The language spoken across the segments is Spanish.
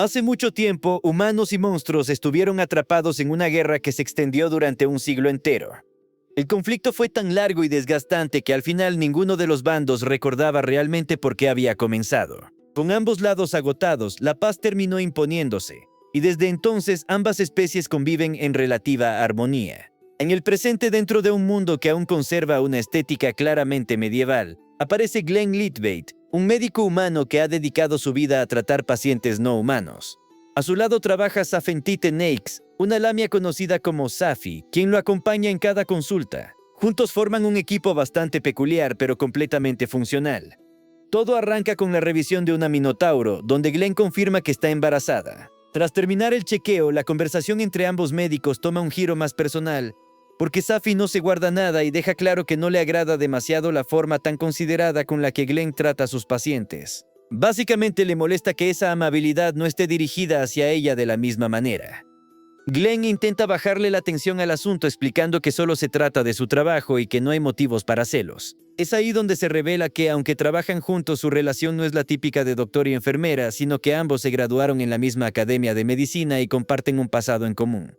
Hace mucho tiempo, humanos y monstruos estuvieron atrapados en una guerra que se extendió durante un siglo entero. El conflicto fue tan largo y desgastante que al final ninguno de los bandos recordaba realmente por qué había comenzado. Con ambos lados agotados, la paz terminó imponiéndose, y desde entonces ambas especies conviven en relativa armonía. En el presente, dentro de un mundo que aún conserva una estética claramente medieval, aparece Glenn Litvaite, un médico humano que ha dedicado su vida a tratar pacientes no humanos. A su lado trabaja Safentite Neix, una lamia conocida como Safi, quien lo acompaña en cada consulta. Juntos forman un equipo bastante peculiar pero completamente funcional. Todo arranca con la revisión de una minotauro, donde Glenn confirma que está embarazada. Tras terminar el chequeo, la conversación entre ambos médicos toma un giro más personal, porque Safi no se guarda nada y deja claro que no le agrada demasiado la forma tan considerada con la que Glenn trata a sus pacientes. Básicamente le molesta que esa amabilidad no esté dirigida hacia ella de la misma manera. Glenn intenta bajarle la atención al asunto explicando que solo se trata de su trabajo y que no hay motivos para celos. Es ahí donde se revela que, aunque trabajan juntos, su relación no es la típica de doctor y enfermera, sino que ambos se graduaron en la misma academia de medicina y comparten un pasado en común.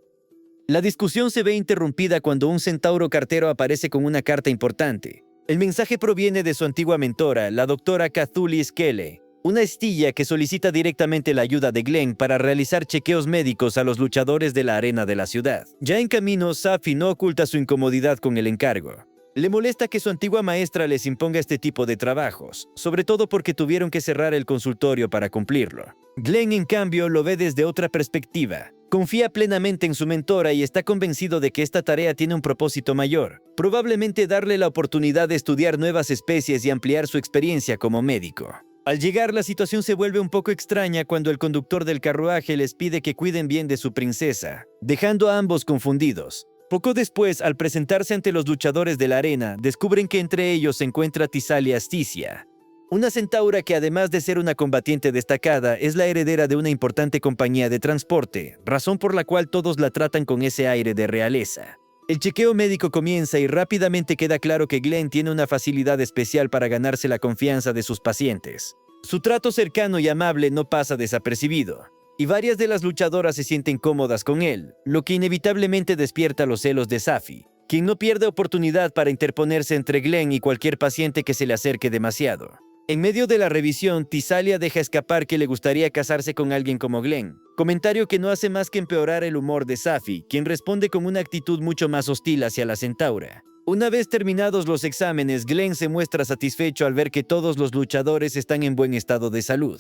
La discusión se ve interrumpida cuando un centauro cartero aparece con una carta importante. El mensaje proviene de su antigua mentora, la doctora Cathuli Skele, una estilla que solicita directamente la ayuda de Glenn para realizar chequeos médicos a los luchadores de la arena de la ciudad. Ya en camino, Safi no oculta su incomodidad con el encargo. Le molesta que su antigua maestra les imponga este tipo de trabajos, sobre todo porque tuvieron que cerrar el consultorio para cumplirlo. Glenn, en cambio, lo ve desde otra perspectiva. Confía plenamente en su mentora y está convencido de que esta tarea tiene un propósito mayor, probablemente darle la oportunidad de estudiar nuevas especies y ampliar su experiencia como médico. Al llegar, la situación se vuelve un poco extraña cuando el conductor del carruaje les pide que cuiden bien de su princesa, dejando a ambos confundidos. Poco después, al presentarse ante los luchadores de la arena, descubren que entre ellos se encuentra Tisalia Asticia, una centaura que, además de ser una combatiente destacada, es la heredera de una importante compañía de transporte, razón por la cual todos la tratan con ese aire de realeza. El chequeo médico comienza y rápidamente queda claro que Glenn tiene una facilidad especial para ganarse la confianza de sus pacientes. Su trato cercano y amable no pasa desapercibido, y varias de las luchadoras se sienten cómodas con él, lo que inevitablemente despierta los celos de Safi, quien no pierde oportunidad para interponerse entre Glenn y cualquier paciente que se le acerque demasiado. En medio de la revisión, Tisalia deja escapar que le gustaría casarse con alguien como Glenn, comentario que no hace más que empeorar el humor de Safi, quien responde con una actitud mucho más hostil hacia la centaura. Una vez terminados los exámenes, Glenn se muestra satisfecho al ver que todos los luchadores están en buen estado de salud.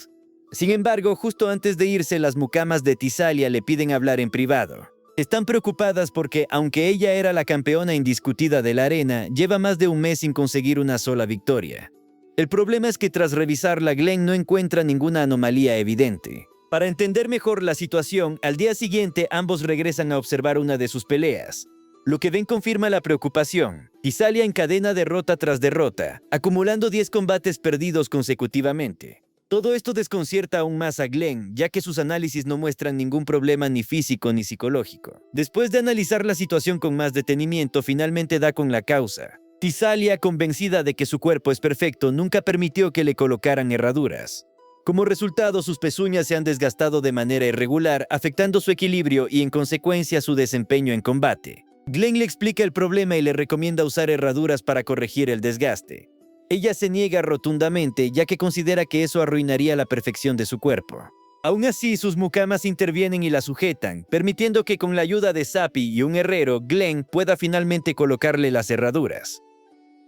Sin embargo, justo antes de irse, las mucamas de Tisalia le piden hablar en privado. Están preocupadas porque, aunque ella era la campeona indiscutida de la arena, lleva más de un mes sin conseguir una sola victoria. El problema es que tras revisarla, Glenn no encuentra ninguna anomalía evidente. Para entender mejor la situación, al día siguiente ambos regresan a observar una de sus peleas. Lo que ven confirma la preocupación. Tisalia encadena derrota tras derrota, acumulando 10 combates perdidos consecutivamente. Todo esto desconcierta aún más a Glenn, ya que sus análisis no muestran ningún problema ni físico ni psicológico. Después de analizar la situación con más detenimiento, finalmente da con la causa. Tisalia, convencida de que su cuerpo es perfecto, nunca permitió que le colocaran herraduras. Como resultado, sus pezuñas se han desgastado de manera irregular, afectando su equilibrio y, en consecuencia, su desempeño en combate. Glenn le explica el problema y le recomienda usar herraduras para corregir el desgaste. Ella se niega rotundamente, ya que considera que eso arruinaría la perfección de su cuerpo. Aún así, sus mucamas intervienen y la sujetan, permitiendo que con la ayuda de Safi y un herrero, Glenn pueda finalmente colocarle las herraduras.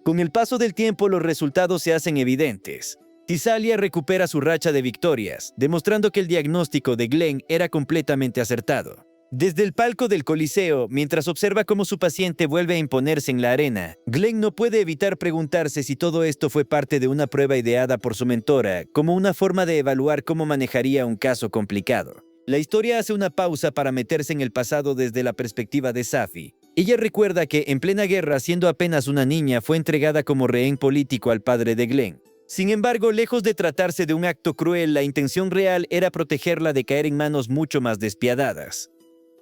Con el paso del tiempo, los resultados se hacen evidentes. Tisalia recupera su racha de victorias, demostrando que el diagnóstico de Glenn era completamente acertado. Desde el palco del Coliseo, mientras observa cómo su paciente vuelve a imponerse en la arena, Glenn no puede evitar preguntarse si todo esto fue parte de una prueba ideada por su mentora, como una forma de evaluar cómo manejaría un caso complicado. La historia hace una pausa para meterse en el pasado desde la perspectiva de Safi. Ella recuerda que, en plena guerra, siendo apenas una niña, fue entregada como rehén político al padre de Glenn. Sin embargo, lejos de tratarse de un acto cruel, la intención real era protegerla de caer en manos mucho más despiadadas.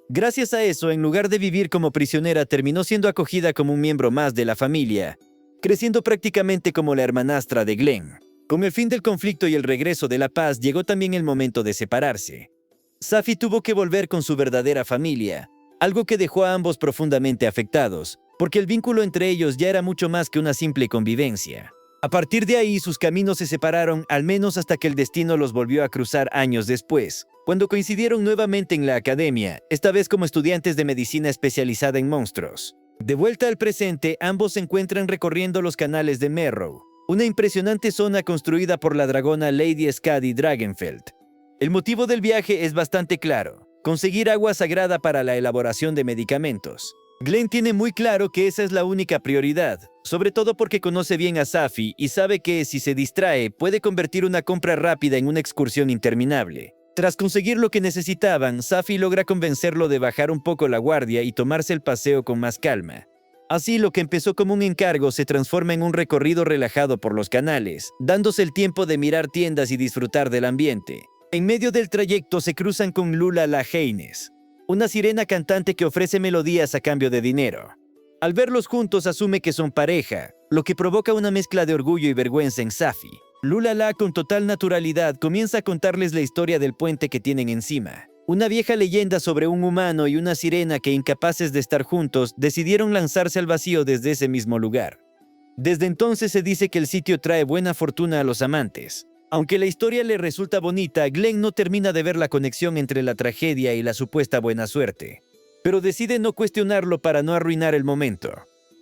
Gracias a eso, en lugar de vivir como prisionera, terminó siendo acogida como un miembro más de la familia, creciendo prácticamente como la hermanastra de Glenn. Con el fin del conflicto y el regreso de la paz, llegó también el momento de separarse. Safi tuvo que volver con su verdadera familia, algo que dejó a ambos profundamente afectados, porque el vínculo entre ellos ya era mucho más que una simple convivencia. A partir de ahí, sus caminos se separaron, al menos hasta que el destino los volvió a cruzar años después, cuando coincidieron nuevamente en la academia, esta vez como estudiantes de medicina especializada en monstruos. De vuelta al presente, ambos se encuentran recorriendo los canales de Merrow, una impresionante zona construida por la dragona Lady Skadi Dragonfeld. El motivo del viaje es bastante claro: conseguir agua sagrada para la elaboración de medicamentos. Glenn tiene muy claro que esa es la única prioridad, sobre todo porque conoce bien a Safi y sabe que si se distrae puede convertir una compra rápida en una excursión interminable. Tras conseguir lo que necesitaban, Safi logra convencerlo de bajar un poco la guardia y tomarse el paseo con más calma. Así, lo que empezó como un encargo se transforma en un recorrido relajado por los canales, dándose el tiempo de mirar tiendas y disfrutar del ambiente. En medio del trayecto se cruzan con Lula la Haynes, una sirena cantante que ofrece melodías a cambio de dinero. Al verlos juntos asume que son pareja, lo que provoca una mezcla de orgullo y vergüenza en Safi. Lula la, con total naturalidad, comienza a contarles la historia del puente que tienen encima. Una vieja leyenda sobre un humano y una sirena que, incapaces de estar juntos, decidieron lanzarse al vacío desde ese mismo lugar. Desde entonces se dice que el sitio trae buena fortuna a los amantes. Aunque la historia le resulta bonita, Glenn no termina de ver la conexión entre la tragedia y la supuesta buena suerte. Pero decide no cuestionarlo para no arruinar el momento.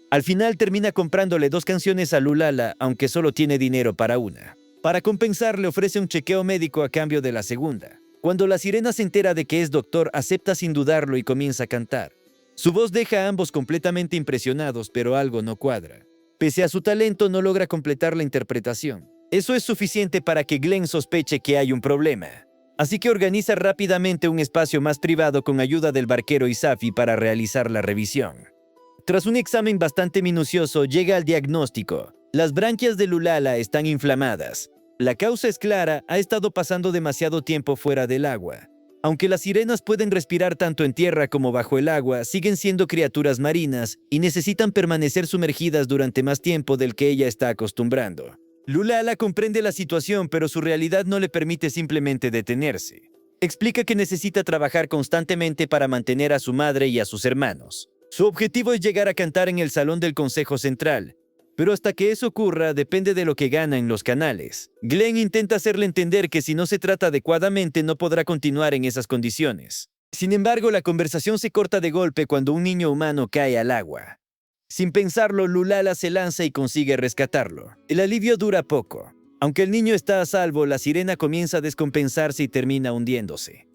Al final termina comprándole 2 canciones a Lulala, aunque solo tiene dinero para una. Para compensar, le ofrece un chequeo médico a cambio de la segunda. Cuando la sirena se entera de que es doctor, acepta sin dudarlo y comienza a cantar. Su voz deja a ambos completamente impresionados, pero algo no cuadra. Pese a su talento, no logra completar la interpretación. Eso es suficiente para que Glenn sospeche que hay un problema. Así que organiza rápidamente un espacio más privado con ayuda del barquero y Safi para realizar la revisión. Tras un examen bastante minucioso, llega al diagnóstico: las branquias de Lulala están inflamadas. La causa es clara: ha estado pasando demasiado tiempo fuera del agua. Aunque las sirenas pueden respirar tanto en tierra como bajo el agua, siguen siendo criaturas marinas y necesitan permanecer sumergidas durante más tiempo del que ella está acostumbrando. Lulala comprende la situación, pero su realidad no le permite simplemente detenerse. Explica que necesita trabajar constantemente para mantener a su madre y a sus hermanos. Su objetivo es llegar a cantar en el salón del Consejo Central, pero hasta que eso ocurra depende de lo que gana en los canales. Glenn intenta hacerle entender que si no se trata adecuadamente no podrá continuar en esas condiciones. Sin embargo, la conversación se corta de golpe cuando un niño humano cae al agua. Sin pensarlo, Lulala se lanza y consigue rescatarlo. El alivio dura poco. Aunque el niño está a salvo, la sirena comienza a descompensarse y termina hundiéndose.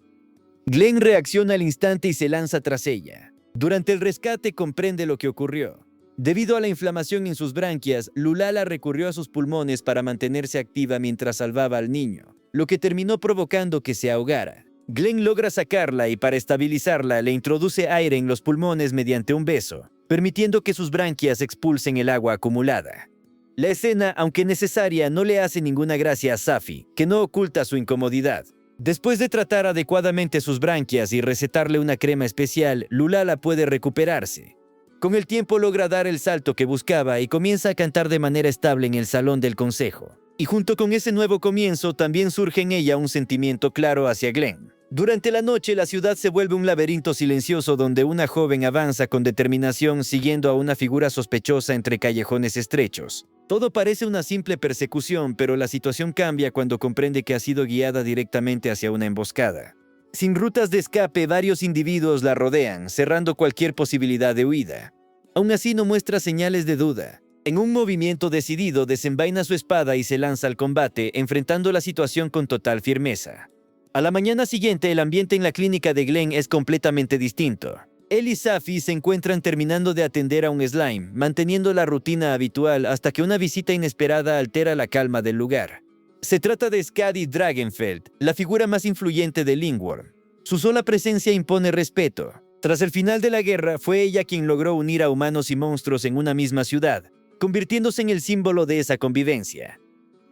Glenn reacciona al instante y se lanza tras ella. Durante el rescate comprende lo que ocurrió. Debido a la inflamación en sus branquias, Lulala recurrió a sus pulmones para mantenerse activa mientras salvaba al niño, lo que terminó provocando que se ahogara. Glenn logra sacarla y, para estabilizarla, le introduce aire en los pulmones mediante un beso, permitiendo que sus branquias expulsen el agua acumulada. La escena, aunque necesaria, no le hace ninguna gracia a Safi, que no oculta su incomodidad. Después de tratar adecuadamente sus branquias y recetarle una crema especial, Lulala puede recuperarse. Con el tiempo logra dar el salto que buscaba y comienza a cantar de manera estable en el salón del consejo. Y junto con ese nuevo comienzo, también surge en ella un sentimiento claro hacia Glenn. Durante la noche, la ciudad se vuelve un laberinto silencioso donde una joven avanza con determinación siguiendo a una figura sospechosa entre callejones estrechos. Todo parece una simple persecución, pero la situación cambia cuando comprende que ha sido guiada directamente hacia una emboscada. Sin rutas de escape, varios individuos la rodean, cerrando cualquier posibilidad de huida. Aún así, no muestra señales de duda. En un movimiento decidido, desenvaina su espada y se lanza al combate, enfrentando la situación con total firmeza. A la mañana siguiente, el ambiente en la clínica de Glenn es completamente distinto. Él y Safi se encuentran terminando de atender a un slime, manteniendo la rutina habitual hasta que una visita inesperada altera la calma del lugar. Se trata de Skadi Dragonfeld, la figura más influyente de Lingworm. Su sola presencia impone respeto. Tras el final de la guerra, fue ella quien logró unir a humanos y monstruos en una misma ciudad, convirtiéndose en el símbolo de esa convivencia.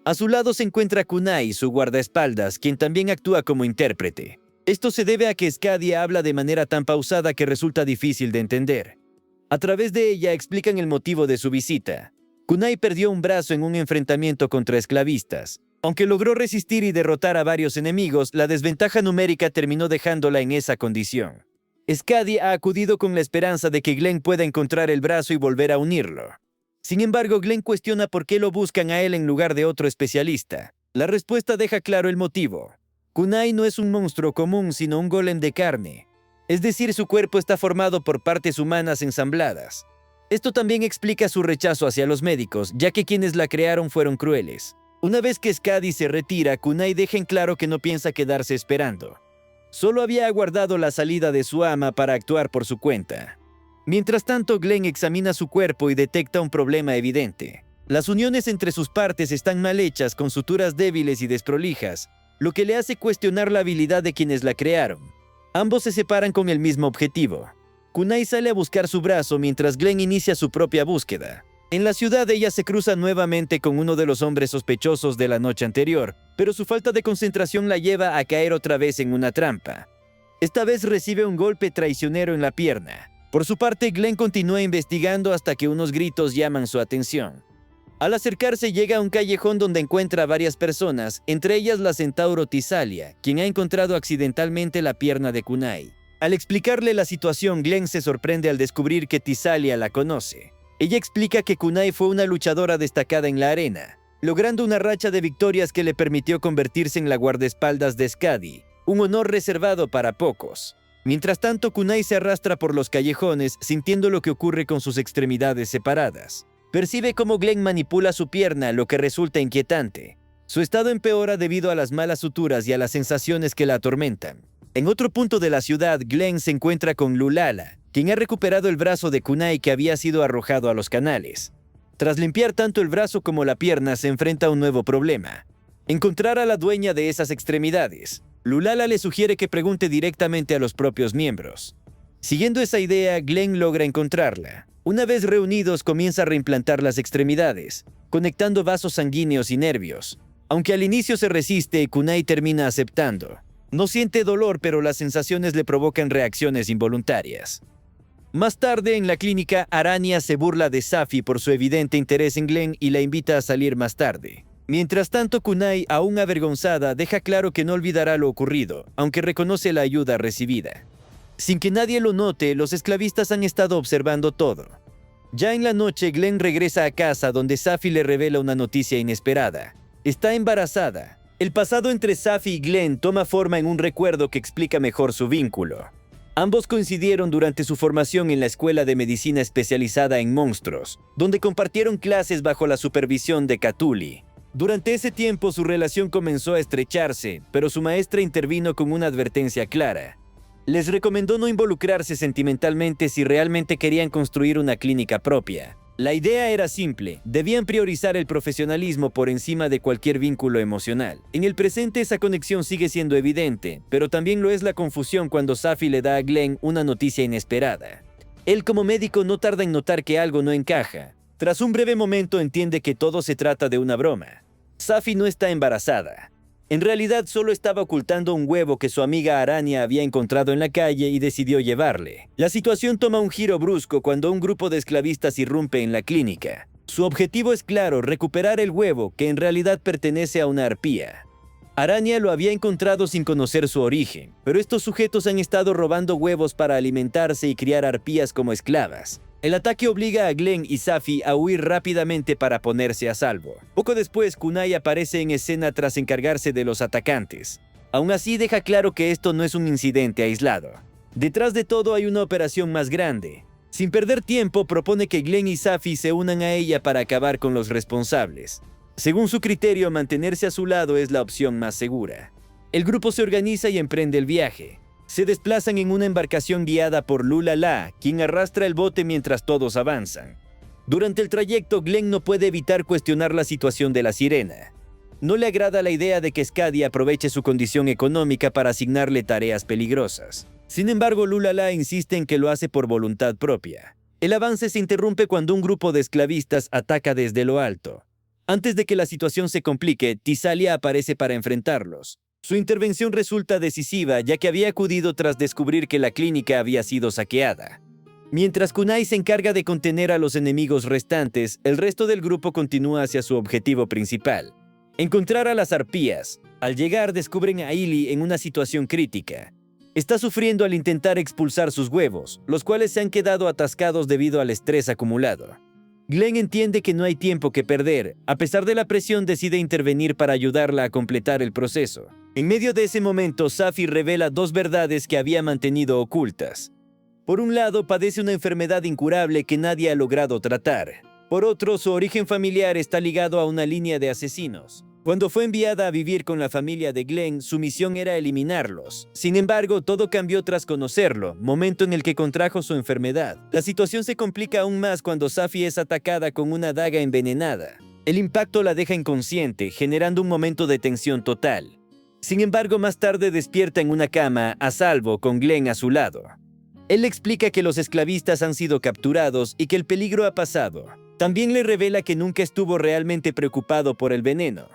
A su lado se encuentra Kunai, su guardaespaldas, quien también actúa como intérprete. Esto se debe a que Skadi habla de manera tan pausada que resulta difícil de entender. A través de ella explican el motivo de su visita. Kunai perdió un brazo en un enfrentamiento contra esclavistas. Aunque logró resistir y derrotar a varios enemigos, la desventaja numérica terminó dejándola en esa condición. Skadi ha acudido con la esperanza de que Glenn pueda encontrar el brazo y volver a unirlo. Sin embargo, Glenn cuestiona por qué lo buscan a él en lugar de otro especialista. La respuesta deja claro el motivo. Kunai no es un monstruo común, sino un golem de carne. Es decir, su cuerpo está formado por partes humanas ensambladas. Esto también explica su rechazo hacia los médicos, ya que quienes la crearon fueron crueles. Una vez que Skadi se retira, Kunai deja en claro que no piensa quedarse esperando. Solo había aguardado la salida de su ama para actuar por su cuenta. Mientras tanto, Glenn examina su cuerpo y detecta un problema evidente. Las uniones entre sus partes están mal hechas, con suturas débiles y desprolijas, lo que le hace cuestionar la habilidad de quienes la crearon. Ambos se separan con el mismo objetivo. Kunai sale a buscar su brazo mientras Glenn inicia su propia búsqueda. En la ciudad, ella se cruza nuevamente con uno de los hombres sospechosos de la noche anterior, pero su falta de concentración la lleva a caer otra vez en una trampa. Esta vez recibe un golpe traicionero en la pierna. Por su parte, Glenn continúa investigando hasta que unos gritos llaman su atención. Al acercarse, llega a un callejón donde encuentra a varias personas, entre ellas la centauro Tisalia, quien ha encontrado accidentalmente la pierna de Kunai. Al explicarle la situación, Glenn se sorprende al descubrir que Tisalia la conoce. Ella explica que Kunai fue una luchadora destacada en la arena, logrando una racha de victorias que le permitió convertirse en la guardaespaldas de Skadi, un honor reservado para pocos. Mientras tanto, Kunai se arrastra por los callejones, sintiendo lo que ocurre con sus extremidades separadas. Percibe cómo Glenn manipula su pierna, lo que resulta inquietante. Su estado empeora debido a las malas suturas y a las sensaciones que la atormentan. En otro punto de la ciudad, Glenn se encuentra con Lulala, quien ha recuperado el brazo de Kunai que había sido arrojado a los canales. Tras limpiar tanto el brazo como la pierna, se enfrenta a un nuevo problema: encontrar a la dueña de esas extremidades. Lulala le sugiere que pregunte directamente a los propios miembros. Siguiendo esa idea, Glenn logra encontrarla. Una vez reunidos, comienza a reimplantar las extremidades, conectando vasos sanguíneos y nervios. Aunque al inicio se resiste, Kunai termina aceptando. No siente dolor, pero las sensaciones le provocan reacciones involuntarias. Más tarde, en la clínica, Arania se burla de Safi por su evidente interés en Glenn y la invita a salir más tarde. Mientras tanto, Kunai, aún avergonzada, deja claro que no olvidará lo ocurrido, aunque reconoce la ayuda recibida. Sin que nadie lo note, los esclavistas han estado observando todo. Ya en la noche, Glenn regresa a casa donde Safi le revela una noticia inesperada. Está embarazada. El pasado entre Safi y Glenn toma forma en un recuerdo que explica mejor su vínculo. Ambos coincidieron durante su formación en la Escuela de Medicina especializada en monstruos, donde compartieron clases bajo la supervisión de Cthulhu. Durante ese tiempo su relación comenzó a estrecharse, pero su maestra intervino con una advertencia clara. Les recomendó no involucrarse sentimentalmente si realmente querían construir una clínica propia. La idea era simple: debían priorizar el profesionalismo por encima de cualquier vínculo emocional. En el presente esa conexión sigue siendo evidente, pero también lo es la confusión cuando Safi le da a Glenn una noticia inesperada. Él, como médico, no tarda en notar que algo no encaja. Tras un breve momento entiende que todo se trata de una broma. Safi no está embarazada. En realidad solo estaba ocultando un huevo que su amiga Arania había encontrado en la calle y decidió llevarle. La situación toma un giro brusco cuando un grupo de esclavistas irrumpe en la clínica. Su objetivo es claro: recuperar el huevo, que en realidad pertenece a una arpía. Arania lo había encontrado sin conocer su origen, pero estos sujetos han estado robando huevos para alimentarse y criar arpías como esclavas. El ataque obliga a Glenn y Safi a huir rápidamente para ponerse a salvo. Poco después, Kunai aparece en escena tras encargarse de los atacantes. Aún así, deja claro que esto no es un incidente aislado. Detrás de todo hay una operación más grande. Sin perder tiempo, propone que Glenn y Safi se unan a ella para acabar con los responsables. Según su criterio, mantenerse a su lado es la opción más segura. El grupo se organiza y emprende el viaje. Se desplazan en una embarcación guiada por Lulala, quien arrastra el bote mientras todos avanzan. Durante el trayecto, Glenn no puede evitar cuestionar la situación de la sirena. No le agrada la idea de que Skadi aproveche su condición económica para asignarle tareas peligrosas. Sin embargo, Lulala insiste en que lo hace por voluntad propia. El avance se interrumpe cuando un grupo de esclavistas ataca desde lo alto. Antes de que la situación se complique, Tisalia aparece para enfrentarlos. Su intervención resulta decisiva, ya que había acudido tras descubrir que la clínica había sido saqueada. Mientras Kunai se encarga de contener a los enemigos restantes, el resto del grupo continúa hacia su objetivo principal. Encontrar a las arpías. Al llegar descubren a Illy en una situación crítica. Está sufriendo al intentar expulsar sus huevos, los cuales se han quedado atascados debido al estrés acumulado. Glenn entiende que no hay tiempo que perder. A pesar de la presión, decide intervenir para ayudarla a completar el proceso. En medio de ese momento, Safi revela dos verdades que había mantenido ocultas. Por un lado, padece una enfermedad incurable que nadie ha logrado tratar. Por otro, su origen familiar está ligado a una línea de asesinos. Cuando fue enviada a vivir con la familia de Glenn, su misión era eliminarlos. Sin embargo, todo cambió tras conocerlo, momento en el que contrajo su enfermedad. La situación se complica aún más cuando Safi es atacada con una daga envenenada. El impacto la deja inconsciente, generando un momento de tensión total. Sin embargo, más tarde despierta en una cama, a salvo, con Glenn a su lado. Él le explica que los esclavistas han sido capturados y que el peligro ha pasado. También le revela que nunca estuvo realmente preocupado por el veneno.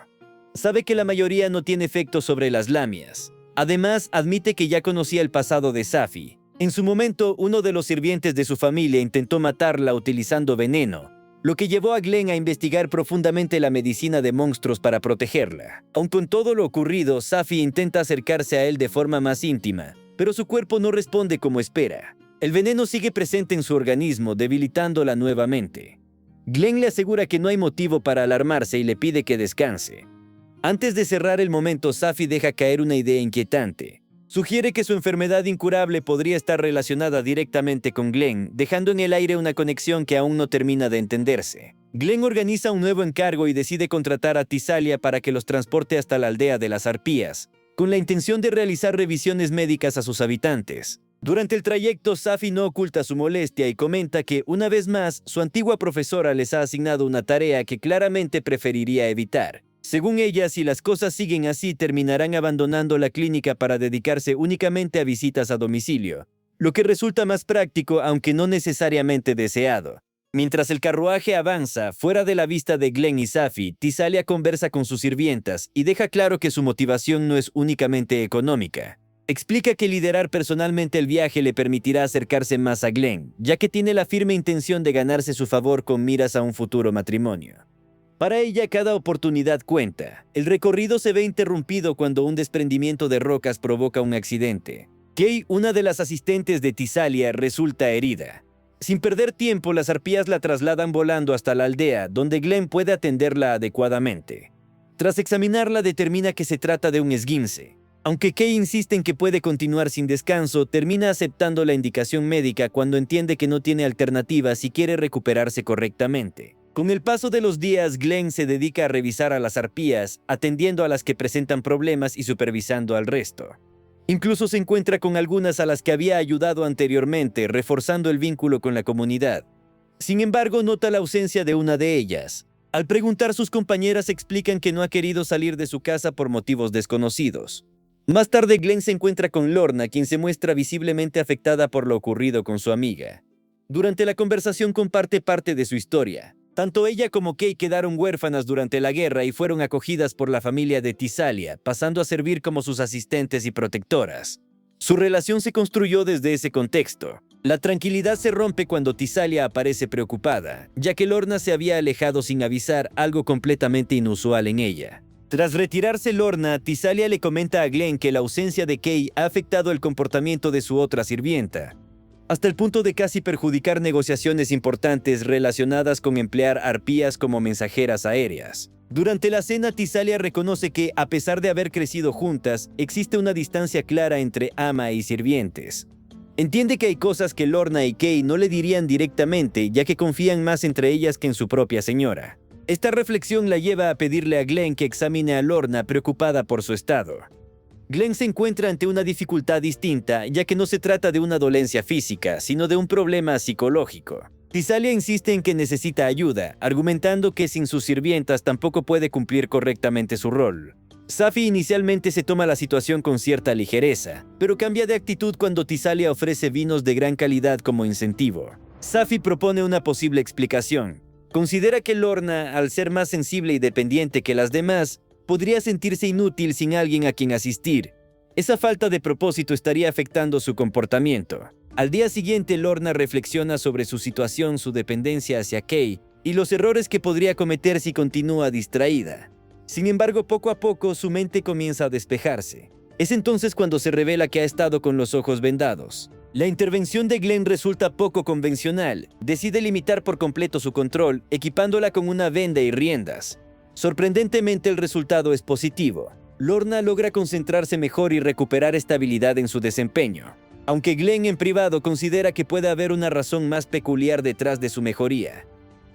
Sabe que la mayoría no tiene efecto sobre las lamias. Además, admite que ya conocía el pasado de Safi. En su momento, uno de los sirvientes de su familia intentó matarla utilizando veneno, lo que llevó a Glenn a investigar profundamente la medicina de monstruos para protegerla. Aun con todo lo ocurrido, Safi intenta acercarse a él de forma más íntima, pero su cuerpo no responde como espera. El veneno sigue presente en su organismo, debilitándola nuevamente. Glenn le asegura que no hay motivo para alarmarse y le pide que descanse. Antes de cerrar el momento, Safi deja caer una idea inquietante. Sugiere que su enfermedad incurable podría estar relacionada directamente con Glenn, dejando en el aire una conexión que aún no termina de entenderse. Glenn organiza un nuevo encargo y decide contratar a Tisalia para que los transporte hasta la aldea de las arpías, con la intención de realizar revisiones médicas a sus habitantes. Durante el trayecto, Safi no oculta su molestia y comenta que, una vez más, su antigua profesora les ha asignado una tarea que claramente preferiría evitar. Según ella, si las cosas siguen así, terminarán abandonando la clínica para dedicarse únicamente a visitas a domicilio, lo que resulta más práctico, aunque no necesariamente deseado. Mientras el carruaje avanza, fuera de la vista de Glenn y Safi, Tisalia conversa con sus sirvientas y deja claro que su motivación no es únicamente económica. Explica que liderar personalmente el viaje le permitirá acercarse más a Glenn, ya que tiene la firme intención de ganarse su favor con miras a un futuro matrimonio. Para ella, cada oportunidad cuenta. El recorrido se ve interrumpido cuando un desprendimiento de rocas provoca un accidente. Kay, una de las asistentes de Tisalia, resulta herida. Sin perder tiempo, las arpías la trasladan volando hasta la aldea, donde Glenn puede atenderla adecuadamente. Tras examinarla, determina que se trata de un esguince. Aunque Kay insiste en que puede continuar sin descanso, termina aceptando la indicación médica cuando entiende que no tiene alternativa si quiere recuperarse correctamente. Con el paso de los días, Glenn se dedica a revisar a las arpías, atendiendo a las que presentan problemas y supervisando al resto. Incluso se encuentra con algunas a las que había ayudado anteriormente, reforzando el vínculo con la comunidad. Sin embargo, nota la ausencia de una de ellas. Al preguntar, sus compañeras explican que no ha querido salir de su casa por motivos desconocidos. Más tarde, Glenn se encuentra con Lorna, quien se muestra visiblemente afectada por lo ocurrido con su amiga. Durante la conversación comparte parte de su historia. Tanto ella como Kay quedaron huérfanas durante la guerra y fueron acogidas por la familia de Tisalia, pasando a servir como sus asistentes y protectoras. Su relación se construyó desde ese contexto. La tranquilidad se rompe cuando Tisalia aparece preocupada, ya que Lorna se había alejado sin avisar, algo completamente inusual en ella. Tras retirarse Lorna, Tisalia le comenta a Glenn que la ausencia de Kay ha afectado el comportamiento de su otra sirvienta, hasta el punto de casi perjudicar negociaciones importantes relacionadas con emplear arpías como mensajeras aéreas. Durante la cena, Tisalia reconoce que, a pesar de haber crecido juntas, existe una distancia clara entre ama y sirvientes. Entiende que hay cosas que Lorna y Kay no le dirían directamente, ya que confían más entre ellas que en su propia señora. Esta reflexión la lleva a pedirle a Glenn que examine a Lorna, preocupada por su estado. Glenn se encuentra ante una dificultad distinta, ya que no se trata de una dolencia física, sino de un problema psicológico. Tisalia insiste en que necesita ayuda, argumentando que sin sus sirvientas tampoco puede cumplir correctamente su rol. Safi inicialmente se toma la situación con cierta ligereza, pero cambia de actitud cuando Tisalia ofrece vinos de gran calidad como incentivo. Safi propone una posible explicación. Considera que Lorna, al ser más sensible y dependiente que las demás, podría sentirse inútil sin alguien a quien asistir. Esa falta de propósito estaría afectando su comportamiento. Al día siguiente, Lorna reflexiona sobre su situación, su dependencia hacia Kay y los errores que podría cometer si continúa distraída. Sin embargo, poco a poco su mente comienza a despejarse. Es entonces cuando se revela que ha estado con los ojos vendados. La intervención de Glenn resulta poco convencional. Decide limitar por completo su control, equipándola con una venda y riendas. Sorprendentemente, el resultado es positivo. Lorna logra concentrarse mejor y recuperar estabilidad en su desempeño. Aunque Glenn en privado considera que puede haber una razón más peculiar detrás de su mejoría.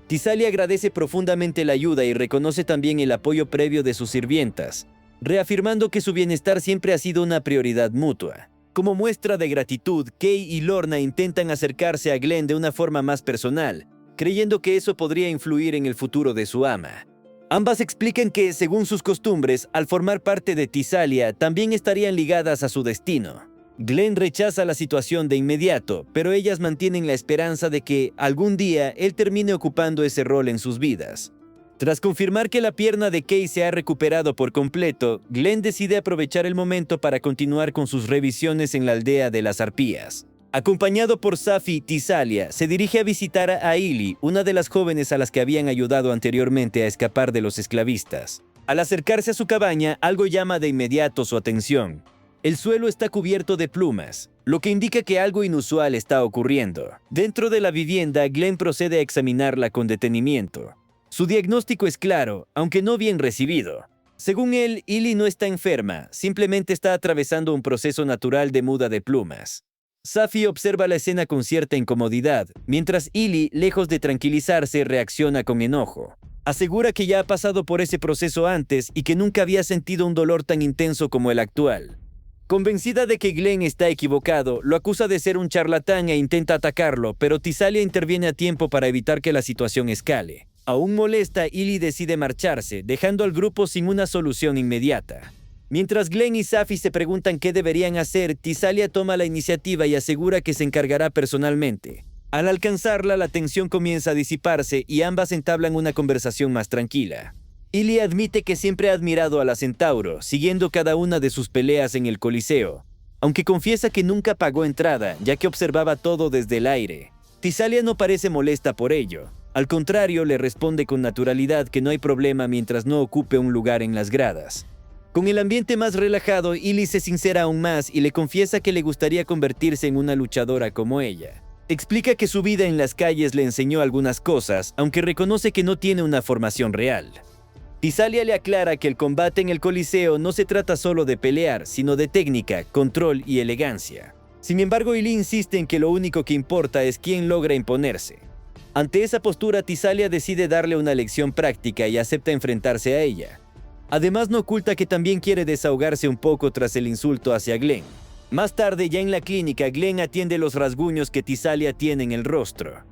Tisalia agradece profundamente la ayuda y reconoce también el apoyo previo de sus sirvientas, reafirmando que su bienestar siempre ha sido una prioridad mutua. Como muestra de gratitud, Kay y Lorna intentan acercarse a Glenn de una forma más personal, creyendo que eso podría influir en el futuro de su ama. Ambas explican que, según sus costumbres, al formar parte de Tisalia, también estarían ligadas a su destino. Glenn rechaza la situación de inmediato, pero ellas mantienen la esperanza de que, algún día, él termine ocupando ese rol en sus vidas. Tras confirmar que la pierna de Kay se ha recuperado por completo, Glenn decide aprovechar el momento para continuar con sus revisiones en la aldea de las arpías. Acompañado por Safi, Tisalia se dirige a visitar a Illy, una de las jóvenes a las que habían ayudado anteriormente a escapar de los esclavistas. Al acercarse a su cabaña, algo llama de inmediato su atención. El suelo está cubierto de plumas, lo que indica que algo inusual está ocurriendo. Dentro de la vivienda, Glenn procede a examinarla con detenimiento. Su diagnóstico es claro, aunque no bien recibido. Según él, Illy no está enferma, simplemente está atravesando un proceso natural de muda de plumas. Safi observa la escena con cierta incomodidad, mientras Illy, lejos de tranquilizarse, reacciona con enojo. Asegura que ya ha pasado por ese proceso antes y que nunca había sentido un dolor tan intenso como el actual. Convencida de que Glenn está equivocado, lo acusa de ser un charlatán e intenta atacarlo, pero Tisalia interviene a tiempo para evitar que la situación escale. Aún molesta, Illy decide marcharse, dejando al grupo sin una solución inmediata. Mientras Glenn y Safi se preguntan qué deberían hacer, Tisalia toma la iniciativa y asegura que se encargará personalmente. Al alcanzarla, la tensión comienza a disiparse y ambas entablan una conversación más tranquila. Illy admite que siempre ha admirado a la Centauro, siguiendo cada una de sus peleas en el Coliseo, aunque confiesa que nunca pagó entrada, ya que observaba todo desde el aire. Tisalia no parece molesta por ello. Al contrario, le responde con naturalidad que no hay problema mientras no ocupe un lugar en las gradas. Con el ambiente más relajado, Illy se sincera aún más y le confiesa que le gustaría convertirse en una luchadora como ella. Explica que su vida en las calles le enseñó algunas cosas, aunque reconoce que no tiene una formación real. Tisalia le aclara que el combate en el Coliseo no se trata solo de pelear, sino de técnica, control y elegancia. Sin embargo, Illy insiste en que lo único que importa es quién logra imponerse. Ante esa postura, Tisalia decide darle una lección práctica y acepta enfrentarse a ella. Además, no oculta que también quiere desahogarse un poco tras el insulto hacia Glenn. Más tarde, ya en la clínica, Glenn atiende los rasguños que Tisalia tiene en el rostro.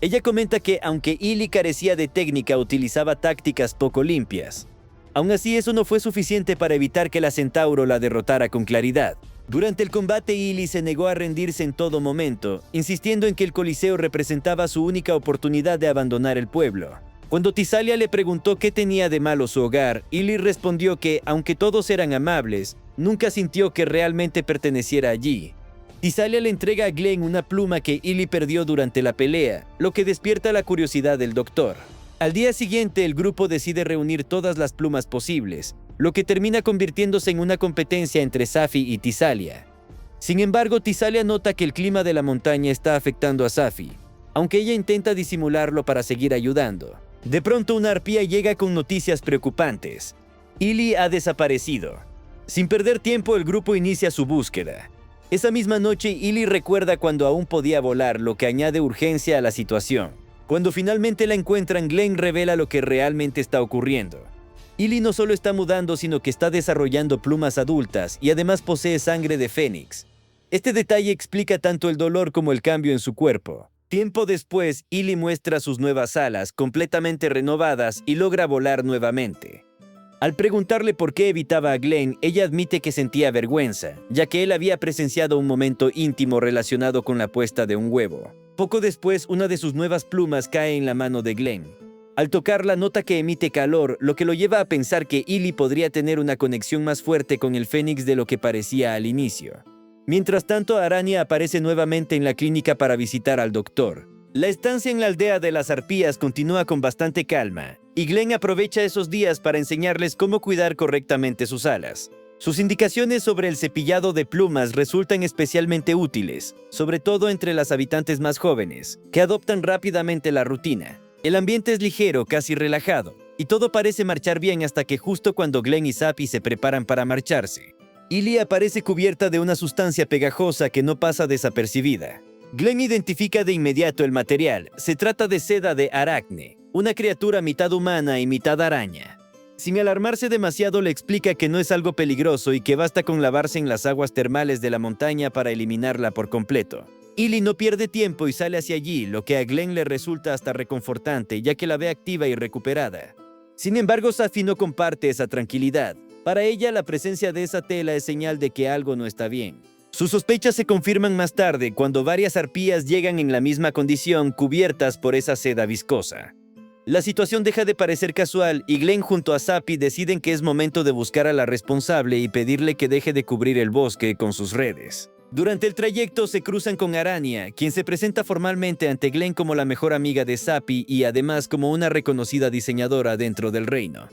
Ella comenta que, aunque Illy carecía de técnica, utilizaba tácticas poco limpias. Aún así, eso no fue suficiente para evitar que la Centauro la derrotara con claridad. Durante el combate, Illy se negó a rendirse en todo momento, insistiendo en que el Coliseo representaba su única oportunidad de abandonar el pueblo. Cuando Tisalia le preguntó qué tenía de malo su hogar, Illy respondió que, aunque todos eran amables, nunca sintió que realmente perteneciera allí. Tisalia le entrega a Glenn una pluma que Illy perdió durante la pelea, lo que despierta la curiosidad del doctor. Al día siguiente, el grupo decide reunir todas las plumas posibles, lo que termina convirtiéndose en una competencia entre Safi y Tisalia. Sin embargo, Tisalia nota que el clima de la montaña está afectando a Safi, aunque ella intenta disimularlo para seguir ayudando. De pronto, una arpía llega con noticias preocupantes. Illy ha desaparecido. Sin perder tiempo, el grupo inicia su búsqueda. Esa misma noche, Illy recuerda cuando aún podía volar, lo que añade urgencia a la situación. Cuando finalmente la encuentran, Glenn revela lo que realmente está ocurriendo. Illy no solo está mudando, sino que está desarrollando plumas adultas y además posee sangre de fénix. Este detalle explica tanto el dolor como el cambio en su cuerpo. Tiempo después, Illy muestra sus nuevas alas, completamente renovadas, y logra volar nuevamente. Al preguntarle por qué evitaba a Glenn, ella admite que sentía vergüenza, ya que él había presenciado un momento íntimo relacionado con la puesta de un huevo. Poco después, una de sus nuevas plumas cae en la mano de Glenn. Al tocarla, nota que emite calor, lo que lo lleva a pensar que Illy podría tener una conexión más fuerte con el fénix de lo que parecía al inicio. Mientras tanto, Arania aparece nuevamente en la clínica para visitar al doctor. La estancia en la aldea de las arpías continúa con bastante calma, y Glenn aprovecha esos días para enseñarles cómo cuidar correctamente sus alas. Sus indicaciones sobre el cepillado de plumas resultan especialmente útiles, sobre todo entre las habitantes más jóvenes, que adoptan rápidamente la rutina. El ambiente es ligero, casi relajado, y todo parece marchar bien hasta que justo cuando Glenn y Sappy se preparan para marcharse, Illy aparece cubierta de una sustancia pegajosa que no pasa desapercibida. Glenn identifica de inmediato el material. Se trata de seda de Aracne, una criatura mitad humana y mitad araña. Sin alarmarse demasiado, le explica que no es algo peligroso y que basta con lavarse en las aguas termales de la montaña para eliminarla por completo. Illy no pierde tiempo y sale hacia allí, lo que a Glenn le resulta hasta reconfortante, ya que la ve activa y recuperada. Sin embargo, Sappy no comparte esa tranquilidad. Para ella, la presencia de esa tela es señal de que algo no está bien. Sus sospechas se confirman más tarde, cuando varias arpías llegan en la misma condición, cubiertas por esa seda viscosa. La situación deja de parecer casual y Glenn junto a Sappy deciden que es momento de buscar a la responsable y pedirle que deje de cubrir el bosque con sus redes. Durante el trayecto se cruzan con Arania, quien se presenta formalmente ante Glenn como la mejor amiga de Sappy y además como una reconocida diseñadora dentro del reino.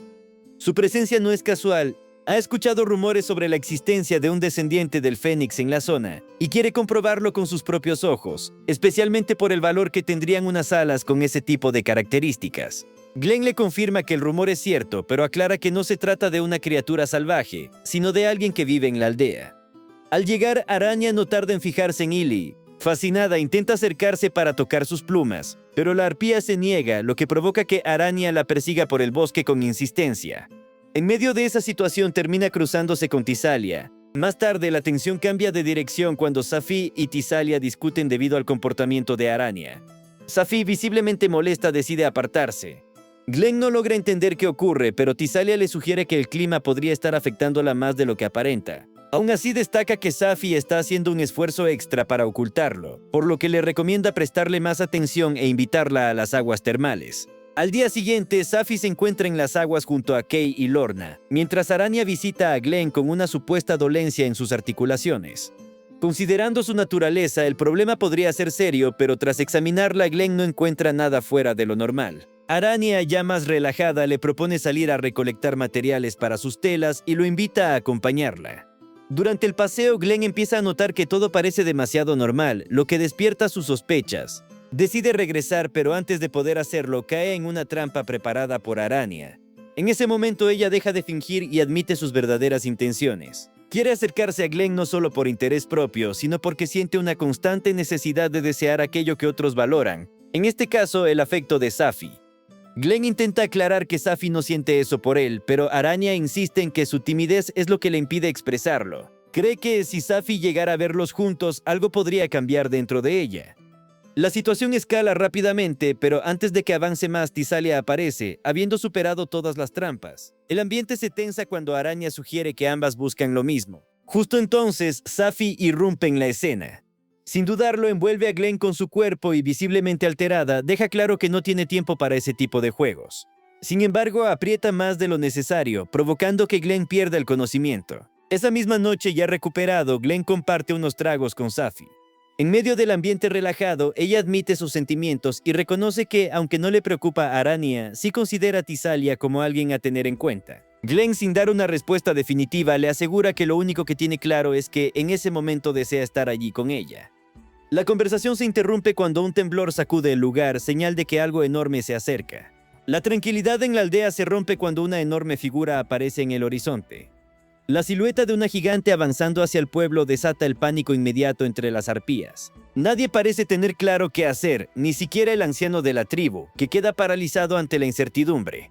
Su presencia no es casual. Ha escuchado rumores sobre la existencia de un descendiente del Fénix en la zona y quiere comprobarlo con sus propios ojos, especialmente por el valor que tendrían unas alas con ese tipo de características. Glenn le confirma que el rumor es cierto, pero aclara que no se trata de una criatura salvaje, sino de alguien que vive en la aldea. Al llegar, Arania no tarda en fijarse en Illy. Fascinada, intenta acercarse para tocar sus plumas, pero la arpía se niega, lo que provoca que Arania la persiga por el bosque con insistencia. En medio de esa situación termina cruzándose con Tisalia. Más tarde la tensión cambia de dirección cuando Sappy y Tisalia discuten debido al comportamiento de Arania. Sappy, visiblemente molesta, decide apartarse. Glenn no logra entender qué ocurre, pero Tisalia le sugiere que el clima podría estar afectándola más de lo que aparenta. Aún así destaca que Sappy está haciendo un esfuerzo extra para ocultarlo, por lo que le recomienda prestarle más atención e invitarla a las aguas termales. Al día siguiente, Sappy se encuentra en las aguas junto a Kay y Lorna, mientras Arania visita a Glenn con una supuesta dolencia en sus articulaciones. Considerando su naturaleza, el problema podría ser serio, pero tras examinarla, Glenn no encuentra nada fuera de lo normal. Arania, ya más relajada, le propone salir a recolectar materiales para sus telas y lo invita a acompañarla. Durante el paseo, Glenn empieza a notar que todo parece demasiado normal, lo que despierta sus sospechas. Decide regresar, pero antes de poder hacerlo, cae en una trampa preparada por Arania. En ese momento ella deja de fingir y admite sus verdaderas intenciones. Quiere acercarse a Glenn no solo por interés propio, sino porque siente una constante necesidad de desear aquello que otros valoran, en este caso el afecto de Sappy. Glenn intenta aclarar que Sappy no siente eso por él, pero Arania insiste en que su timidez es lo que le impide expresarlo. Cree que si Sappy llegara a verlos juntos, algo podría cambiar dentro de ella. La situación escala rápidamente, pero antes de que avance más, Tisalia aparece, habiendo superado todas las trampas. El ambiente se tensa cuando Arania sugiere que ambas buscan lo mismo. Justo entonces, Sappy irrumpe en la escena. Sin dudarlo, envuelve a Glenn con su cuerpo y, visiblemente alterada, deja claro que no tiene tiempo para ese tipo de juegos. Sin embargo, aprieta más de lo necesario, provocando que Glenn pierda el conocimiento. Esa misma noche, ya recuperado, Glenn comparte unos tragos con Sappy. En medio del ambiente relajado, ella admite sus sentimientos y reconoce que, aunque no le preocupa a Arania, sí considera a Tisalia como alguien a tener en cuenta. Glenn, sin dar una respuesta definitiva, le asegura que lo único que tiene claro es que en ese momento desea estar allí con ella. La conversación se interrumpe cuando un temblor sacude el lugar, señal de que algo enorme se acerca. La tranquilidad en la aldea se rompe cuando una enorme figura aparece en el horizonte. La silueta de una gigante avanzando hacia el pueblo desata el pánico inmediato entre las arpías. Nadie parece tener claro qué hacer, ni siquiera el anciano de la tribu, que queda paralizado ante la incertidumbre.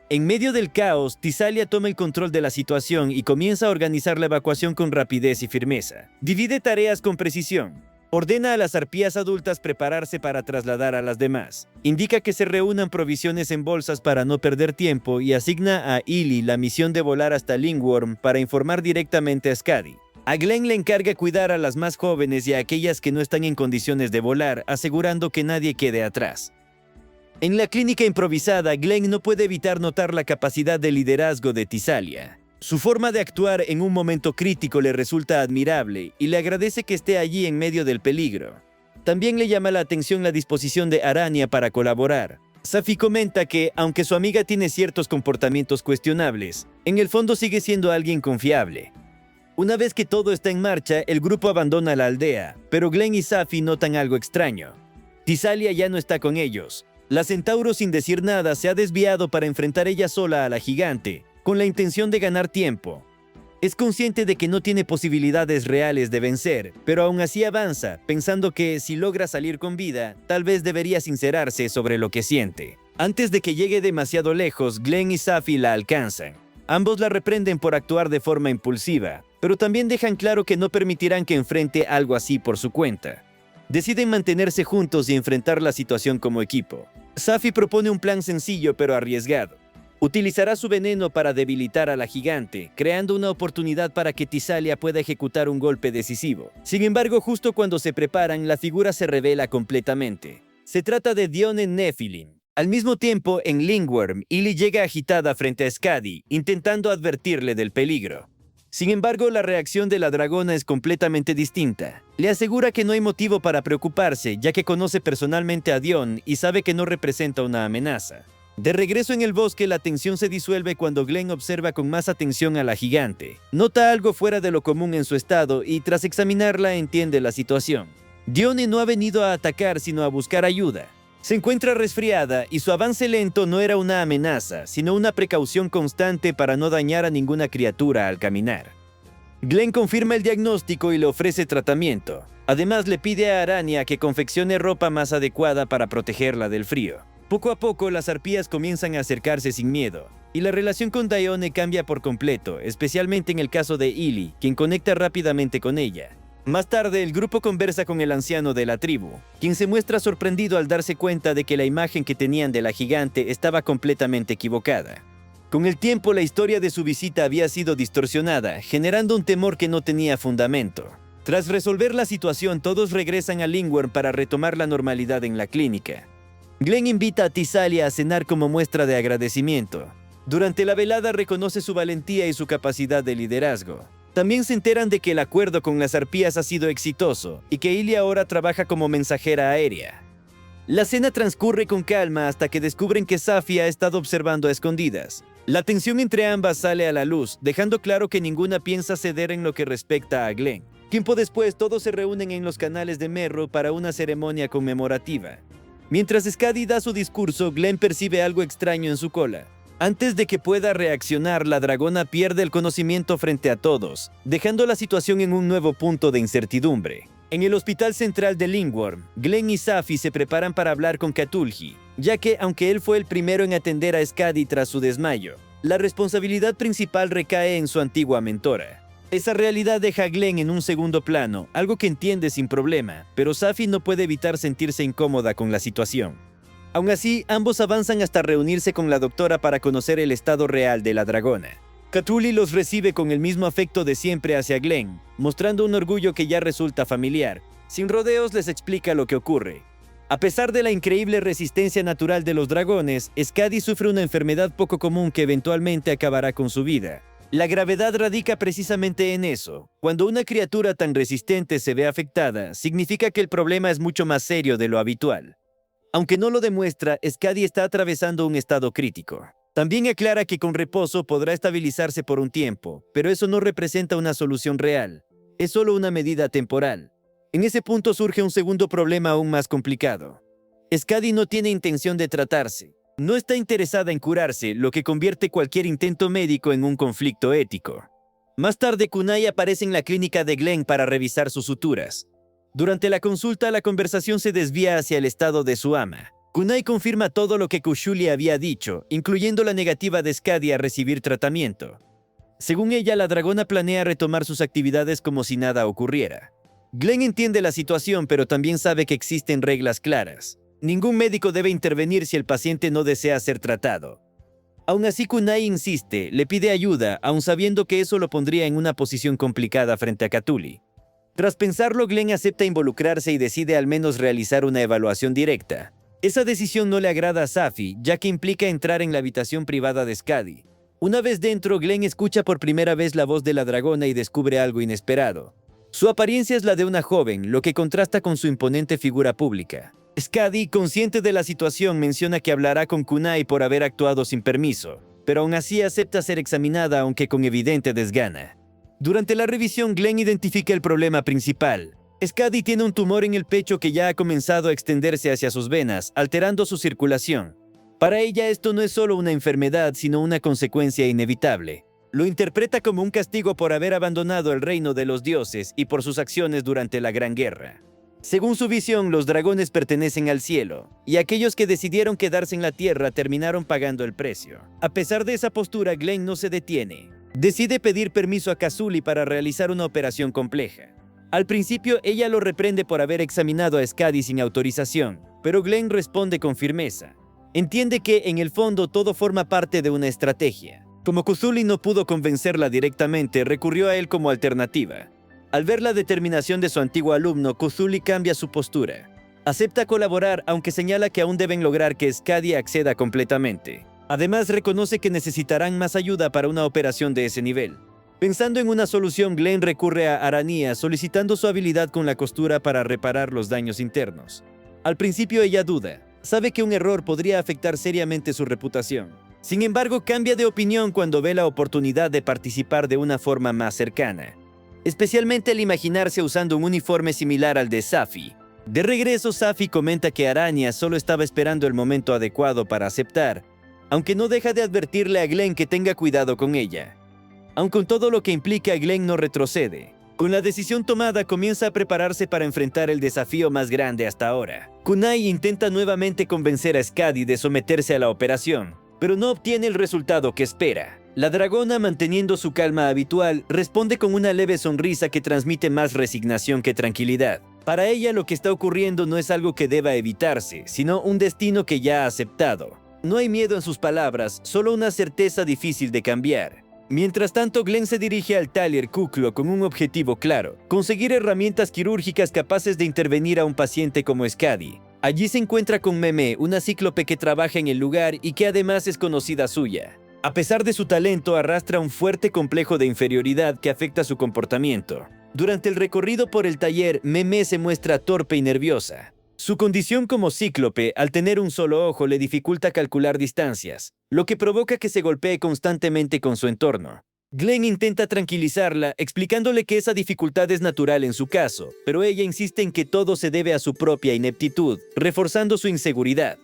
En medio del caos, Tisalia toma el control de la situación y comienza a organizar la evacuación con rapidez y firmeza. Divide tareas con precisión. Ordena a las arpías adultas prepararse para trasladar a las demás. Indica que se reúnan provisiones en bolsas para no perder tiempo y asigna a Illy la misión de volar hasta Lingworm para informar directamente a Skadi. A Glenn le encarga cuidar a las más jóvenes y a aquellas que no están en condiciones de volar, asegurando que nadie quede atrás. En la clínica improvisada, Glenn no puede evitar notar la capacidad de liderazgo de Tisalia. Su forma de actuar en un momento crítico le resulta admirable y le agradece que esté allí en medio del peligro. También le llama la atención la disposición de Arania para colaborar. Safi comenta que, aunque su amiga tiene ciertos comportamientos cuestionables, en el fondo sigue siendo alguien confiable. Una vez que todo está en marcha, el grupo abandona la aldea, pero Glenn y Safi notan algo extraño. Tisalia ya no está con ellos. La centauro, sin decir nada, se ha desviado para enfrentar ella sola a la gigante, con la intención de ganar tiempo. Es consciente de que no tiene posibilidades reales de vencer, pero aún así avanza, pensando que si logra salir con vida, tal vez debería sincerarse sobre lo que siente. Antes de que llegue demasiado lejos, Glenn y Safi la alcanzan. Ambos la reprenden por actuar de forma impulsiva, pero también dejan claro que no permitirán que enfrente algo así por su cuenta. Deciden mantenerse juntos y enfrentar la situación como equipo. Safi propone un plan sencillo pero arriesgado. Utilizará su veneno para debilitar a la gigante, creando una oportunidad para que Tisalia pueda ejecutar un golpe decisivo. Sin embargo, justo cuando se preparan, la figura se revela completamente. Se trata de Dione Nephilim. Al mismo tiempo, en Lingworm, Illy llega agitada frente a Skadi, intentando advertirle del peligro. Sin embargo, la reacción de la dragona es completamente distinta. Le asegura que no hay motivo para preocuparse, ya que conoce personalmente a Dion y sabe que no representa una amenaza. De regreso en el bosque, la tensión se disuelve cuando Glenn observa con más atención a la gigante. Nota algo fuera de lo común en su estado y, tras examinarla, entiende la situación. Dione no ha venido a atacar, sino a buscar ayuda. Se encuentra resfriada y su avance lento no era una amenaza, sino una precaución constante para no dañar a ninguna criatura al caminar. Glenn confirma el diagnóstico y le ofrece tratamiento. Además, le pide a Arania que confeccione ropa más adecuada para protegerla del frío. Poco a poco, las arpías comienzan a acercarse sin miedo, y la relación con Dione cambia por completo, especialmente en el caso de Illy, quien conecta rápidamente con ella. Más tarde, el grupo conversa con el anciano de la tribu, quien se muestra sorprendido al darse cuenta de que la imagen que tenían de la gigante estaba completamente equivocada. Con el tiempo, la historia de su visita había sido distorsionada, generando un temor que no tenía fundamento. Tras resolver la situación, todos regresan a Lingworm para retomar la normalidad en la clínica. Glenn invita a Tisalia a cenar como muestra de agradecimiento. Durante la velada reconoce su valentía y su capacidad de liderazgo. También se enteran de que el acuerdo con las arpías ha sido exitoso y que Illy ahora trabaja como mensajera aérea. La cena transcurre con calma hasta que descubren que Safi ha estado observando a escondidas. La tensión entre ambas sale a la luz, dejando claro que ninguna piensa ceder en lo que respecta a Glenn. Tiempo después, todos se reúnen en los canales de Merro para una ceremonia conmemorativa. Mientras Skadi da su discurso, Glenn percibe algo extraño en su cola. Antes de que pueda reaccionar, la dragona pierde el conocimiento frente a todos, dejando la situación en un nuevo punto de incertidumbre. En el hospital central de Lingworm, Glenn y Safi se preparan para hablar con Cthulhi, ya que, aunque él fue el primero en atender a Skadi tras su desmayo, la responsabilidad principal recae en su antigua mentora. Esa realidad deja a Glenn en un segundo plano, algo que entiende sin problema, pero Safi no puede evitar sentirse incómoda con la situación. Aún así, ambos avanzan hasta reunirse con la doctora para conocer el estado real de la dragona. Cthulhi los recibe con el mismo afecto de siempre hacia Glenn, mostrando un orgullo que ya resulta familiar. Sin rodeos les explica lo que ocurre. A pesar de la increíble resistencia natural de los dragones, Skadi sufre una enfermedad poco común que eventualmente acabará con su vida. La gravedad radica precisamente en eso. Cuando una criatura tan resistente se ve afectada, significa que el problema es mucho más serio de lo habitual. Aunque no lo demuestra, Skadi está atravesando un estado crítico. También aclara que con reposo podrá estabilizarse por un tiempo, pero eso no representa una solución real. Es solo una medida temporal. En ese punto surge un segundo problema aún más complicado. Skadi no tiene intención de tratarse. No está interesada en curarse, lo que convierte cualquier intento médico en un conflicto ético. Más tarde, Kunai aparece en la clínica de Glenn para revisar sus suturas. Durante la consulta, la conversación se desvía hacia el estado de su ama. Kunai confirma todo lo que Kushuli había dicho, incluyendo la negativa de Skadi a recibir tratamiento. Según ella, la dragona planea retomar sus actividades como si nada ocurriera. Glenn entiende la situación, pero también sabe que existen reglas claras. Ningún médico debe intervenir si el paciente no desea ser tratado. Aún así, Kunai insiste, le pide ayuda, aun sabiendo que eso lo pondría en una posición complicada frente a Cthulhi. Tras pensarlo, Glenn acepta involucrarse y decide al menos realizar una evaluación directa. Esa decisión no le agrada a Safi, ya que implica entrar en la habitación privada de Skadi. Una vez dentro, Glenn escucha por primera vez la voz de la dragona y descubre algo inesperado. Su apariencia es la de una joven, lo que contrasta con su imponente figura pública. Skadi, consciente de la situación, menciona que hablará con Kunai por haber actuado sin permiso, pero aún así acepta ser examinada aunque con evidente desgana. Durante la revisión, Glenn identifica el problema principal. Skadi tiene un tumor en el pecho que ya ha comenzado a extenderse hacia sus venas, alterando su circulación. Para ella esto no es solo una enfermedad, sino una consecuencia inevitable. Lo interpreta como un castigo por haber abandonado el reino de los dioses y por sus acciones durante la Gran Guerra. Según su visión, los dragones pertenecen al cielo, y aquellos que decidieron quedarse en la tierra terminaron pagando el precio. A pesar de esa postura, Glenn no se detiene. Decide pedir permiso a Kazuli para realizar una operación compleja. Al principio, ella lo reprende por haber examinado a Skadi sin autorización, pero Glenn responde con firmeza. Entiende que, en el fondo, todo forma parte de una estrategia. Como Kazuli no pudo convencerla directamente, recurrió a él como alternativa. Al ver la determinación de su antiguo alumno, Kazuli cambia su postura. Acepta colaborar, aunque señala que aún deben lograr que Skadi acceda completamente. Además, reconoce que necesitarán más ayuda para una operación de ese nivel. Pensando en una solución, Glenn recurre a Aranía solicitando su habilidad con la costura para reparar los daños internos. Al principio ella duda. Sabe que un error podría afectar seriamente su reputación. Sin embargo, cambia de opinión cuando ve la oportunidad de participar de una forma más cercana. Especialmente al imaginarse usando un uniforme similar al de Safi. De regreso, Safi comenta que Aranía solo estaba esperando el momento adecuado para aceptar, aunque no deja de advertirle a Glenn que tenga cuidado con ella. Aun con todo lo que implica, Glenn no retrocede. Con la decisión tomada, comienza a prepararse para enfrentar el desafío más grande hasta ahora. Kunai intenta nuevamente convencer a Skadi de someterse a la operación, pero no obtiene el resultado que espera. La dragona, manteniendo su calma habitual, responde con una leve sonrisa que transmite más resignación que tranquilidad. Para ella, lo que está ocurriendo no es algo que deba evitarse, sino un destino que ya ha aceptado. No hay miedo en sus palabras, solo una certeza difícil de cambiar. Mientras tanto, Glenn se dirige al taller Kuklo con un objetivo claro: conseguir herramientas quirúrgicas capaces de intervenir a un paciente como Skadi. Allí se encuentra con Meme, una cíclope que trabaja en el lugar y que además es conocida suya. A pesar de su talento, arrastra un fuerte complejo de inferioridad que afecta su comportamiento. Durante el recorrido por el taller, Meme se muestra torpe y nerviosa. Su condición como cíclope, al tener un solo ojo, le dificulta calcular distancias, lo que provoca que se golpee constantemente con su entorno. Glenn intenta tranquilizarla, explicándole que esa dificultad es natural en su caso, pero ella insiste en que todo se debe a su propia ineptitud, reforzando su inseguridad.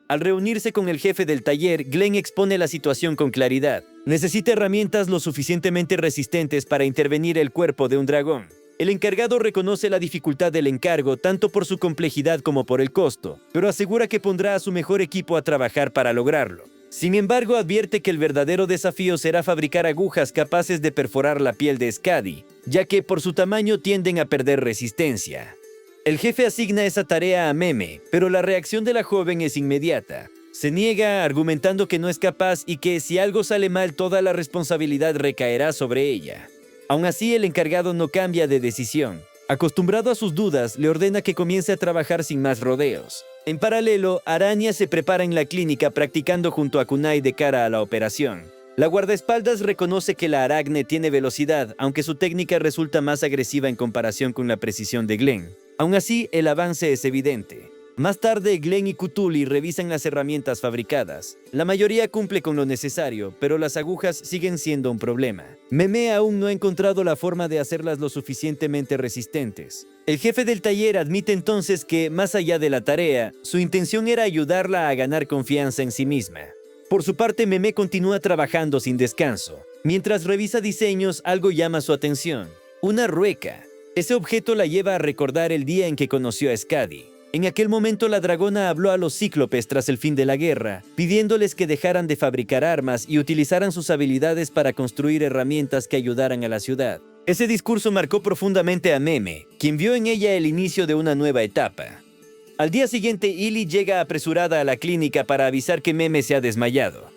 Al reunirse con el jefe del taller, Glenn expone la situación con claridad. Necesita herramientas lo suficientemente resistentes para intervenir el cuerpo de un dragón. El encargado reconoce la dificultad del encargo tanto por su complejidad como por el costo, pero asegura que pondrá a su mejor equipo a trabajar para lograrlo. Sin embargo, advierte que el verdadero desafío será fabricar agujas capaces de perforar la piel de Skadi, ya que por su tamaño tienden a perder resistencia. El jefe asigna esa tarea a Meme, pero la reacción de la joven es inmediata. Se niega, argumentando que no es capaz y que si algo sale mal, toda la responsabilidad recaerá sobre ella. Aún así, el encargado no cambia de decisión. Acostumbrado a sus dudas, le ordena que comience a trabajar sin más rodeos. En paralelo, Aranía se prepara en la clínica practicando junto a Kunai de cara a la operación. La guardaespaldas reconoce que la Aracne tiene velocidad, aunque su técnica resulta más agresiva en comparación con la precisión de Glenn. Aún así, el avance es evidente. Más tarde, Glenn y Kutuli revisan las herramientas fabricadas. La mayoría cumple con lo necesario, pero las agujas siguen siendo un problema. Meme aún no ha encontrado la forma de hacerlas lo suficientemente resistentes. El jefe del taller admite entonces que, más allá de la tarea, su intención era ayudarla a ganar confianza en sí misma. Por su parte, Meme continúa trabajando sin descanso. Mientras revisa diseños, algo llama su atención. Una rueca. Ese objeto la lleva a recordar el día en que conoció a Skadi. En aquel momento, la dragona habló a los cíclopes tras el fin de la guerra, pidiéndoles que dejaran de fabricar armas y utilizaran sus habilidades para construir herramientas que ayudaran a la ciudad. Ese discurso marcó profundamente a Meme, quien vio en ella el inicio de una nueva etapa. Al día siguiente, Illy llega apresurada a la clínica para avisar que Meme se ha desmayado.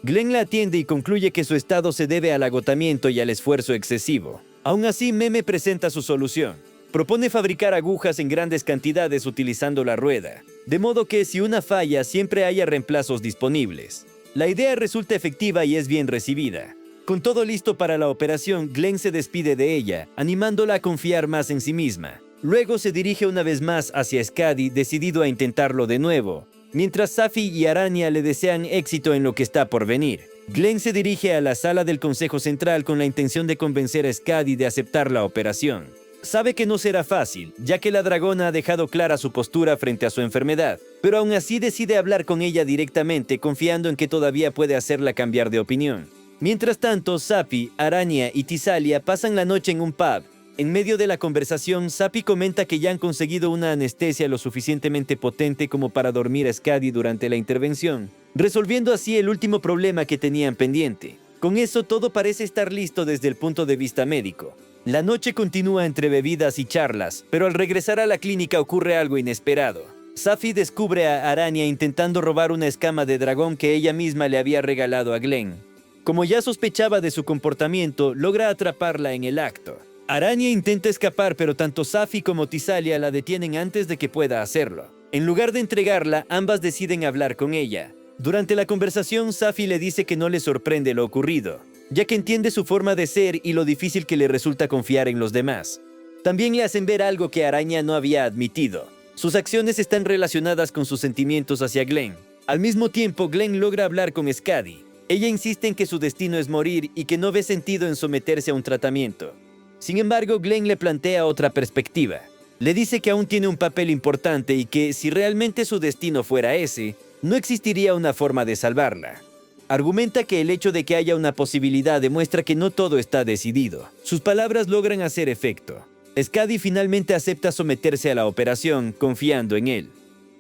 Glenn la atiende y concluye que su estado se debe al agotamiento y al esfuerzo excesivo. Aún así, Meme presenta su solución. Propone fabricar agujas en grandes cantidades utilizando la rueda, de modo que si una falla siempre haya reemplazos disponibles. La idea resulta efectiva y es bien recibida. Con todo listo para la operación, Glenn se despide de ella, animándola a confiar más en sí misma. Luego se dirige una vez más hacia Skadi, decidido a intentarlo de nuevo, mientras Safi y Aranya le desean éxito en lo que está por venir. Glenn se dirige a la sala del Consejo Central con la intención de convencer a Skadi de aceptar la operación. Sabe que no será fácil, ya que la dragona ha dejado clara su postura frente a su enfermedad, pero aún así decide hablar con ella directamente, confiando en que todavía puede hacerla cambiar de opinión. Mientras tanto, Safi, Aranya y Tisalia pasan la noche en un pub. En medio de la conversación, Safi comenta que ya han conseguido una anestesia lo suficientemente potente como para dormir a Skadi durante la intervención, resolviendo así el último problema que tenían pendiente. Con eso todo parece estar listo desde el punto de vista médico. La noche continúa entre bebidas y charlas, pero al regresar a la clínica ocurre algo inesperado. Safi descubre a Aranya intentando robar una escama de dragón que ella misma le había regalado a Glenn. Como ya sospechaba de su comportamiento, logra atraparla en el acto. Aranya intenta escapar, pero tanto Safi como Tisalia la detienen antes de que pueda hacerlo. En lugar de entregarla, ambas deciden hablar con ella. Durante la conversación, Safi le dice que no le sorprende lo ocurrido, ya que entiende su forma de ser y lo difícil que le resulta confiar en los demás. También le hacen ver algo que Aranya no había admitido. Sus acciones están relacionadas con sus sentimientos hacia Glenn. Al mismo tiempo, Glenn logra hablar con Skadi. Ella insiste en que su destino es morir y que no ve sentido en someterse a un tratamiento. Sin embargo, Glenn le plantea otra perspectiva. Le dice que aún tiene un papel importante y que, si realmente su destino fuera ese, no existiría una forma de salvarla. Argumenta que el hecho de que haya una posibilidad demuestra que no todo está decidido. Sus palabras logran hacer efecto. Skadi finalmente acepta someterse a la operación, confiando en él.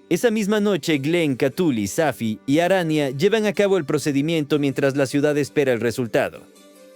Esa misma noche, Glenn, Cthulhu, Safi y Aranya llevan a cabo el procedimiento mientras la ciudad espera el resultado.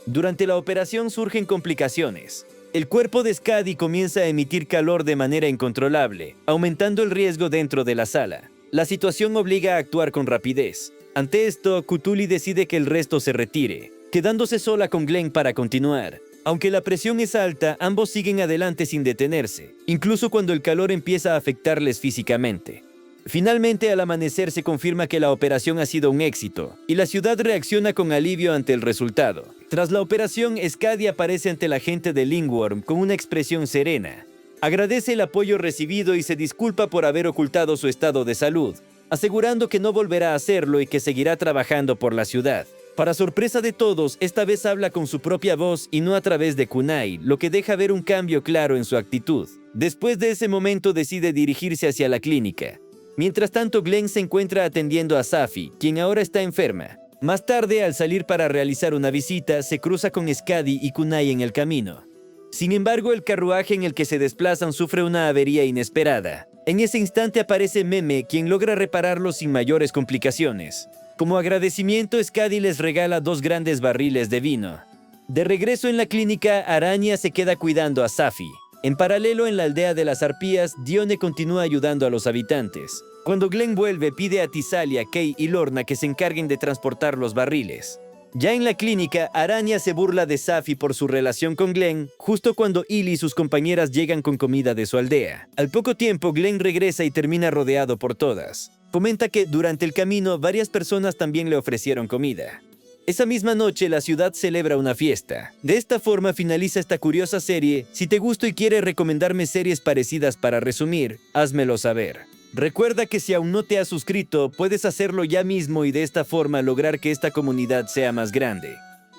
Durante la operación surgen complicaciones. El cuerpo de Skadi comienza a emitir calor de manera incontrolable, aumentando el riesgo dentro de la sala. La situación obliga a actuar con rapidez. Ante esto, Cthulhu decide que el resto se retire, quedándose sola con Glenn para continuar. Aunque la presión es alta, ambos siguen adelante sin detenerse, incluso cuando el calor empieza a afectarles físicamente. Finalmente, al amanecer se confirma que la operación ha sido un éxito, y la ciudad reacciona con alivio ante el resultado. Tras la operación, Skadi aparece ante la gente de Lingworm con una expresión serena. Agradece el apoyo recibido y se disculpa por haber ocultado su estado de salud, asegurando que no volverá a hacerlo y que seguirá trabajando por la ciudad. Para sorpresa de todos, esta vez habla con su propia voz y no a través de kunai, lo que deja ver un cambio claro en su actitud. Después de ese momento decide dirigirse hacia la clínica. Mientras tanto, Glenn se encuentra atendiendo a Safi, quien ahora está enferma. Más tarde, al salir para realizar una visita, se cruza con Skadi y kunai en el camino. Sin embargo, el carruaje en el que se desplazan sufre una avería inesperada. En ese instante aparece Meme, quien logra repararlo sin mayores complicaciones. Como agradecimiento, Skadi les regala 2 grandes barriles de vino. De regreso en la clínica, Aranya se queda cuidando a Safi. En paralelo, en la aldea de las arpías, Dione continúa ayudando a los habitantes. Cuando Glenn vuelve, pide a Tisalia, Kay y Lorna que se encarguen de transportar los barriles. Ya en la clínica, Aranya se burla de Safi por su relación con Glenn, justo cuando Illy y sus compañeras llegan con comida de su aldea. Al poco tiempo, Glenn regresa y termina rodeado por todas. Comenta que durante el camino, varias personas también le ofrecieron comida. Esa misma noche, la ciudad celebra una fiesta. De esta forma finaliza esta curiosa serie. Si te gustó y quieres recomendarme series parecidas para resumir, házmelo saber. Recuerda que si aún no te has suscrito, puedes hacerlo ya mismo y de esta forma lograr que esta comunidad sea más grande.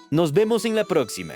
Nos vemos en la próxima.